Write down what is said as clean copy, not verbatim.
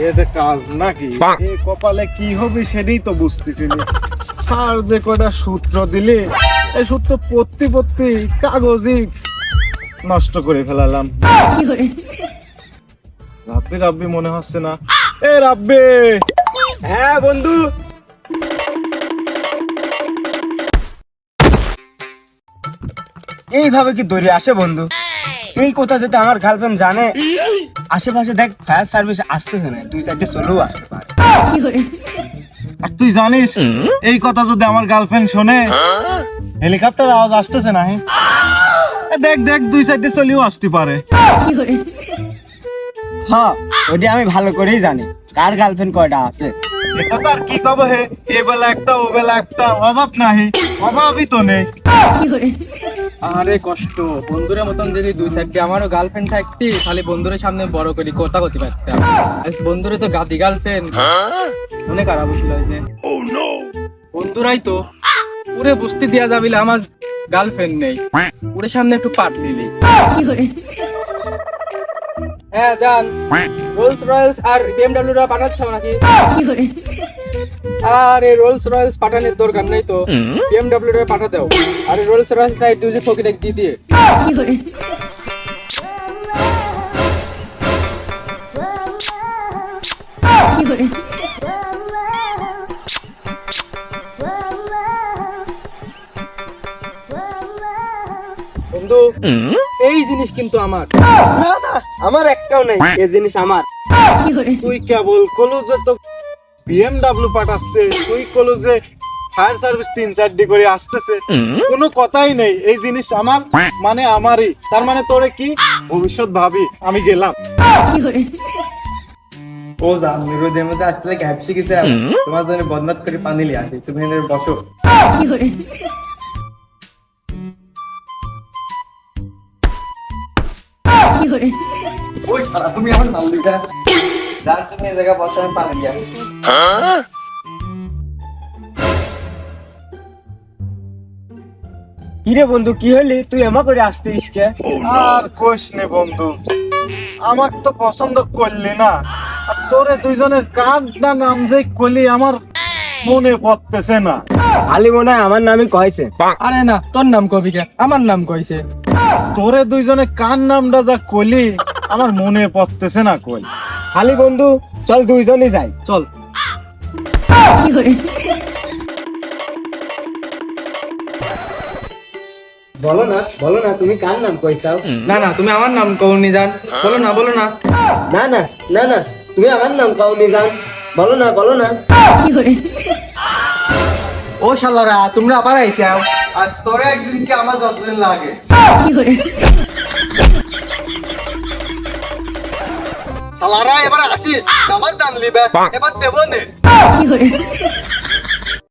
এটা কাজ নাকি? এই কপালে কি হবে সেটাই তো বুঝতেছি না। স্যার যে কয়টা সূত্র দিলে, এই সূত্র পত্তি কাগজই নষ্ট করে ফেলালাম। রাব্বি রাব্বি মনে হচ্ছে না। এ রাব্বি! হ্যাঁ বন্ধু, এইভাবে কি দৌড়ে আসে বন্ধু? এই কথা যদি আমার গার্লফ্রেন্ড জানে, আশেপাশে দেখ ফায়ার সার্ভিস আসতেছে না, 2-4টে চলেও আসতে পারে। আর তুই জানিস এই কথা যদি আমার গার্লফ্রেন্ড শোনে, হেলিকপ্টার আওয়াজ আসতেছে না? দেখ 2-4টে চলেও আসতে পারে। হ্যাঁ, ওটা আমি ভালো করেই জানি কার গার্লফ্রেন্ড কয়টা আছে। এটা আর কি কব হে, এ বেলা একটা ও বেলা একটা, অভাব নাহি, অভাবই তো নেই। আরে কষ্ট, বন্ধুরের মতন যদি 2-4টে আমারও গার্লফ্রেন্ড থাকতি, তাহলে বন্ধুরের সামনে বড় করে কথা করতে পারতাম। বন্ধুরে তো গাদি গার্লফ্রেন্ড, অনেক খারাপ ছিল। বন্ধুরাই তো পুরে বুঝতে দেওয়া যাবে আমার গার্লফ্রেন্ড নেই, পুরে সামনে একটু পাট নিলি। হ্যাঁ জান, রোলস রয়েলস আর BMW রা পাঠাচ্ছ নাকি? আরে রোলস রয়েলস পাঠানোর দরকার নেই তো, BMW রা পাঠা দাও। আরে রোলস রয়েলস নাই, দুই ফকিরে দিয়ে দিয়ে। বন্ধু, এই জিনিস কিন্তু আমার না না, আমার একটাও নেই, এই জিনিস আমার। তুই কেবল কলু যে তো BMW পাঠাচ্ছে, তুই কলু যে ফায়ার সার্ভিস 3-4ডি করে আসতেছে, কোনো কথাই নেই। এই জিনিস আমার, মানে আমারই। তার মানে তোরে কি ভবিষ্যৎ ভাবি আমি গেলাম। ও জান, রোদের মধ্যে আসলে ক্যাব শিখেছে, তোমার জন্য বদনাত করে পানি লিয়ে আসি, তুমি এখানে বসো। ওই শালা, তুমি আমার নাম লিখা যার তুমি এই জায়গা বসো, আমি পানি লিয়ে আসি। কিরে বন্ধু, কি হলি? তুই এমা করে আসতিস কে? আর কোশ নে বন্ধু, আমাক তো পছন্দ করলি না, আর তোরে দুইজনের কার না নাম যে কলি আমার মনে পড়তেছে না। খালি মনে হয় আমার নামই কয়েছে। আরে না, তোর নাম কবি কে? আমার নাম কইছে। তোরে দুইজনে কার নামটা যা কলি আমার মনে পড়তেছে না কই। খালি বন্ধু, চল দুইজনই যাই। চল। বলো না, তুমি কার নাম কইছাও? না না, তুমি আমার নাম কওনি জান, বলো না বলো না। না না না না, তুমি আমার নাম কওনি জান, বলো না। ও শালারা, তোমরা আবার আইছাও? আজ তোরে একদিন কি আমার যতদিন লাগে। শালারা এবার আসিস, আমার জানলি বে, এবার দেবো নে।